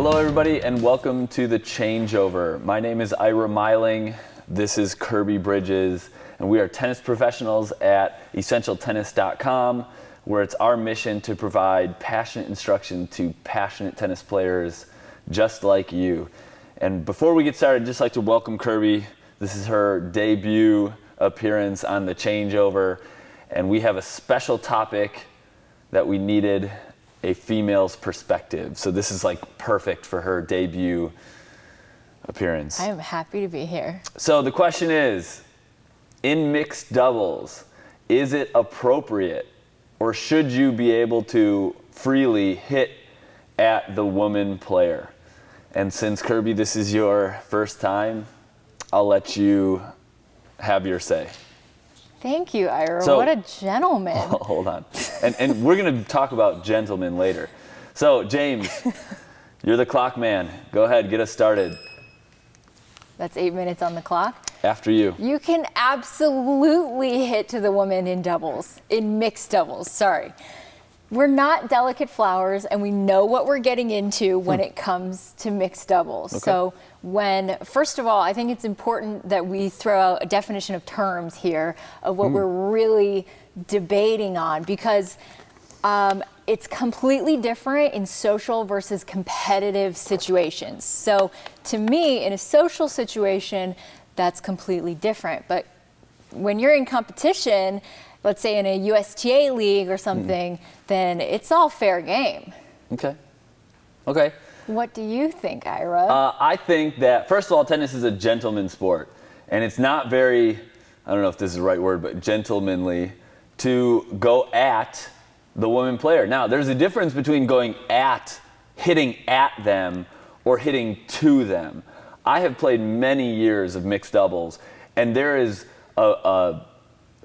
Hello everybody and welcome to The Changeover. My name is Ira Miling, this is Kirby Bridges, and we are tennis professionals at essentialtennis.com, where it's our mission to provide passionate instruction to passionate tennis players just like you. And before we get started, I'd just like to welcome Kirby. This is her debut appearance on The Changeover, and we have a special topic that we needed a female's perspective. So this is like perfect for her debut appearance. I am happy to be here. So the question is, in mixed doubles, is it appropriate or should you be able to freely hit at the woman player? And since Kirby, this is your first time, I'll let you have your say. Thank you, Ira. So, what a gentleman. Hold on. And we're going to talk about gentlemen later. So, James, you're the clock man. Go ahead, get us started. That's 8 minutes on the clock. After you. You can absolutely hit to the woman in doubles, in mixed doubles, sorry. We're not delicate flowers, and we know what we're getting into when it comes to mixed doubles. Okay. So first of all, I think it's important that we throw out a definition of terms here of what we're really debating on, because it's completely different in social versus competitive situations. So to me, in a social situation, that's completely different. But when you're in competition, let's say in a USTA league or something, then it's all fair game. Okay. What do you think, Ira? I think that, first of all, tennis is a gentleman's sport. And it's not very, I don't know if this is the right word, but gentlemanly to go at the woman player. Now, there's a difference between going at, hitting at them, or hitting to them. I have played many years of mixed doubles, and there is a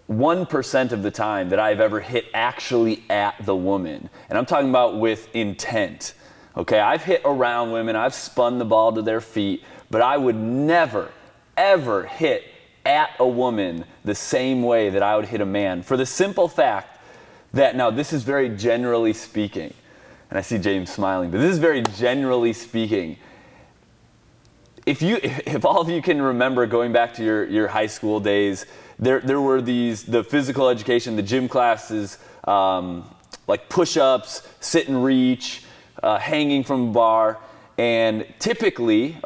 1% of the time that I've ever hit actually at the woman. And I'm talking about with intent. Okay, I've hit around women, I've spun the ball to their feet, but I would never, ever hit at a woman the same way that I would hit a man, for the simple fact that, now this is very generally speaking, and I see James smiling, but this is very generally speaking. If all of you can remember going back to your high school days, there were the physical education, the gym classes, like push-ups, sit and reach, hanging from a bar, and typically,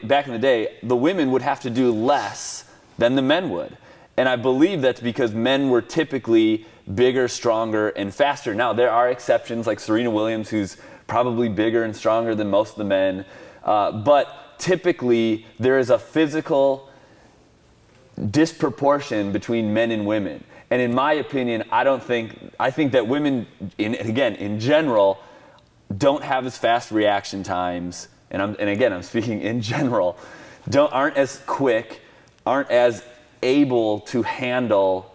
back in the day, the women would have to do less than the men would. And I believe that's because men were typically bigger, stronger, and faster. Now, there are exceptions like Serena Williams, who's probably bigger and stronger than most of the men, but typically there is a physical disproportion between men and women. And in my opinion, I think that women, in general, don't have as fast reaction times, and again I'm speaking in general, aren't as quick, aren't as able to handle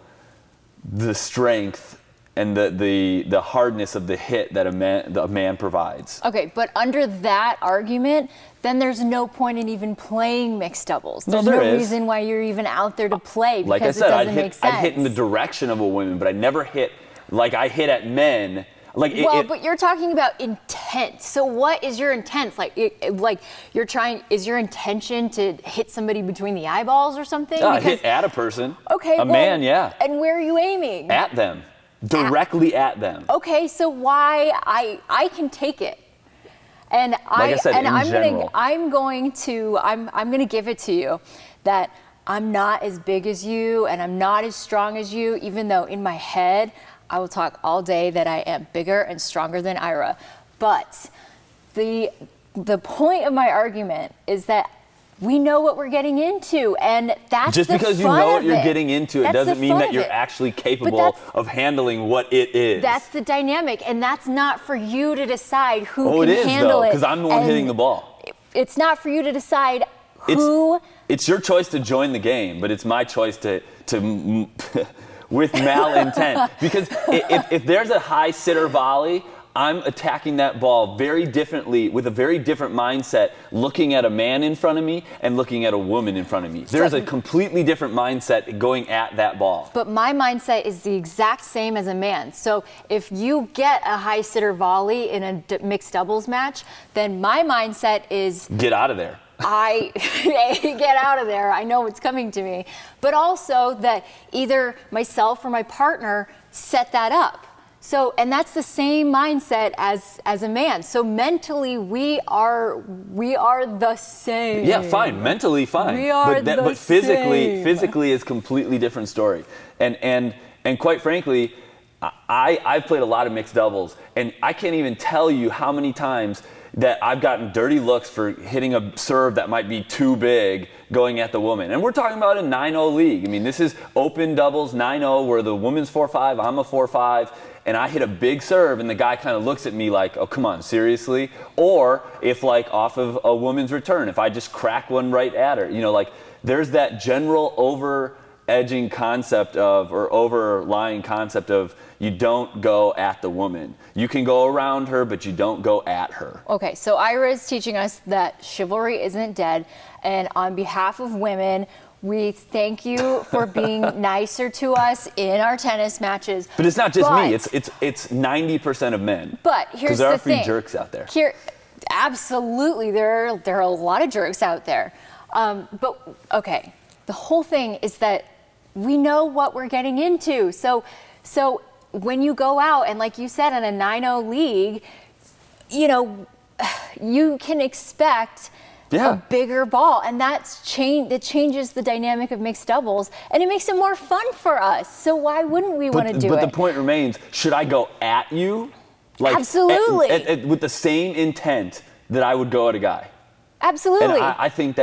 the strength and the hardness of the hit that a man provides. Okay, but under that argument, then there's no point in even playing mixed doubles. No, There's there no is. reason why you're even out there to play, because Like I said, it doesn't make sense. I'd hit in the direction of a woman, but I never hit like I hit at men. But you're talking about intent. So what is your intent? Is your intention to hit somebody between the eyeballs or something? I hit at a person. Okay, man, yeah. And where are you aiming? At them. Directly at them. Okay, so why I can take it. And I'm going to give it to you that I'm not as big as you and I'm not as strong as you, even though in my head I will talk all day that I am bigger and stronger than Ira. But the point of my argument is that we know what we're getting into, and that's just the because you fun know what of you're it. getting into, it That's doesn't the mean fun that of you're it. actually capable of handling what it is. That's the dynamic, and that's not for you to decide who Oh, can it is handle though, it. because I'm the one hitting the ball. It's not for you to decide who. It's your choice to join the game, but it's my choice to with malintent. Because if there's a high sitter volley, I'm attacking that ball very differently, with a very different mindset, looking at a man in front of me and looking at a woman in front of me. There's a completely different mindset going at that ball. But my mindset is the exact same as a man. So if you get a high sitter volley in a mixed doubles match, then my mindset is get out of there. Get out of there. I know what's coming to me. But also that either myself or my partner set that up. So, and that's the same mindset as a man. So mentally, we are the same. Yeah, fine. Mentally, fine. We are but physically is completely different story. And quite frankly, I've played a lot of mixed doubles, and I can't even tell you how many times that I've gotten dirty looks for hitting a serve that might be too big going at the woman. And we're talking about a 9-0 league. I mean, this is open doubles 9-0 where the woman's 4-5, I'm a 4-5, and I hit a big serve and the guy kind of looks at me like, oh, come on, seriously? Or if like off of a woman's return, if I just crack one right at her, you know, like there's that general over-edging concept of, or overlying concept of, you don't go at the woman. You can go around her, but you don't go at her. Okay, so Ira is teaching us that chivalry isn't dead. And on behalf of women, we thank you for being nicer to us in our tennis matches. But it's not just me. It's 90% of men. But here's the thing. Because there are free jerks out there. Absolutely, there are a lot of jerks out there. But okay, the whole thing is that we know what we're getting into. So when you go out and, like you said, in a 9-0 league, you know, you can expect a bigger ball, and that changes the dynamic of mixed doubles, and it makes it more fun for us. So why wouldn't we want to do it? But the point remains: should I go at you? Like, absolutely. With the same intent that I would go at a guy. Absolutely. And I think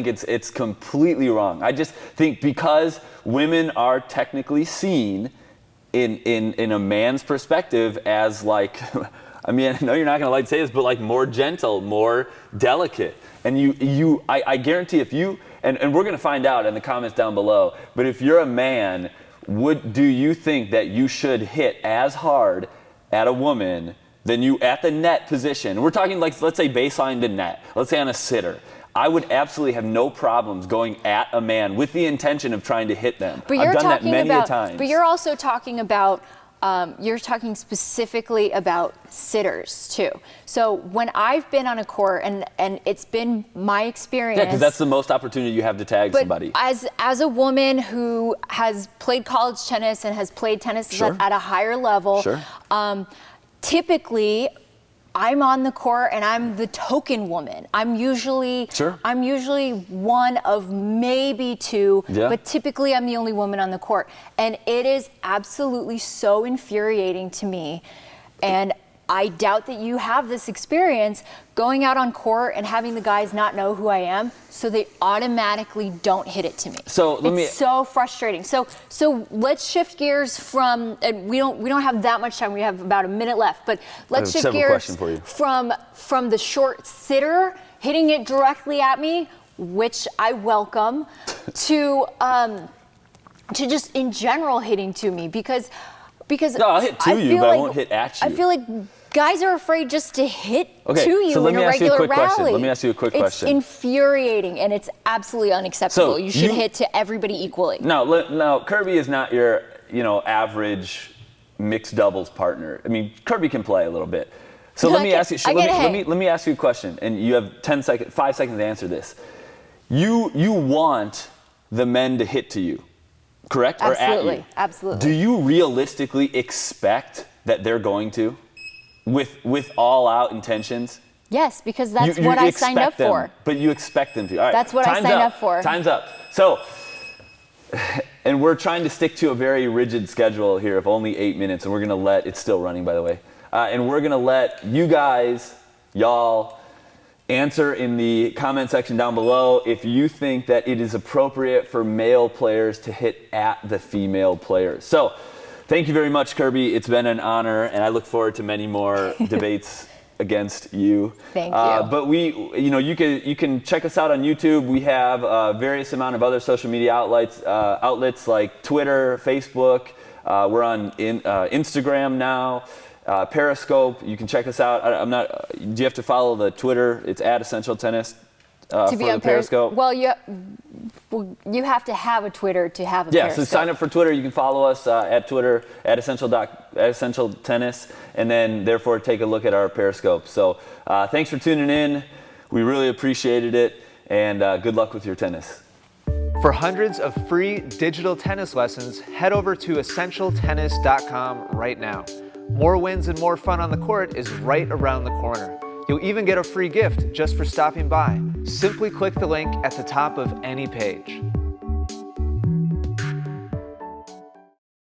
it's completely wrong. I just think because women are technically seen in a man's perspective as like, I mean, I know you're not going to like to say this, but like more gentle, more delicate. And I guarantee if you, and we're going to find out in the comments down below, but if you're a man, do you think that you should hit as hard at a woman than you at the net position? We're talking like, let's say baseline to net, let's say on a sitter. I would absolutely have no problems going at a man with the intention of trying to hit them. But I've done that many a times. But you're also talking about, you're talking specifically about sitters too. So when I've been on a court, and it's been my experience. Yeah, because that's the most opportunity you have to tag somebody. As a woman who has played college tennis and has played tennis at a higher level, typically I'm on the court and I'm the token woman. I'm usually one of maybe two, but typically I'm the only woman on the court. And it is absolutely so infuriating to me. And I doubt that you have this experience going out on court and having the guys not know who I am, so they automatically don't hit it to me. So it's so frustrating. So let's shift gears from, and we don't have that much time. We have about a minute left, but let's shift gears from the short sitter hitting it directly at me, which I welcome, to just in general hitting to me because no, I'll hit to you, but I won't hit at you. I feel like guys are afraid just to hit to you so in a regular rally. Let me ask you a quick question. It's infuriating, and it's absolutely unacceptable. So you should hit to everybody equally. No, Kirby is not your average mixed doubles partner. I mean, Kirby can play a little bit. So let me ask you. Let me ask you a question, and you have 5 seconds to answer this. You want the men to hit to you, correct? Absolutely, or at you. Absolutely. Do you realistically expect that they're going to, with all-out intentions? Yes, because that's what I signed up for. But you expect them to. All right, that's what I signed up for. Time's up. So, and we're trying to stick to a very rigid schedule here of only 8 minutes, and we're going to it's still running, by the way, and we're going to let you guys, y'all, answer in the comment section down below if you think that it is appropriate for male players to hit at the female players. So, thank you very much, Kirby. It's been an honor, and I look forward to many more debates against you. Thank you. But you can check us out on YouTube. We have various amount of other social media outlets like Twitter, Facebook. We're on Instagram now. Periscope. You can check us out. Do you have to follow the Twitter? It's @EssentialTennis to for be the on Periscope. Well, you have to have a Twitter to have a Periscope. So sign up for Twitter. You can follow us at Twitter @Essential Tennis, and then therefore take a look at our Periscope. So thanks for tuning in. We really appreciated it, and good luck with your tennis. For hundreds of free digital tennis lessons, head over to EssentialTennis.com right now. More wins and more fun on the court is right around the corner. You'll even get a free gift just for stopping by. Simply click the link at the top of any page.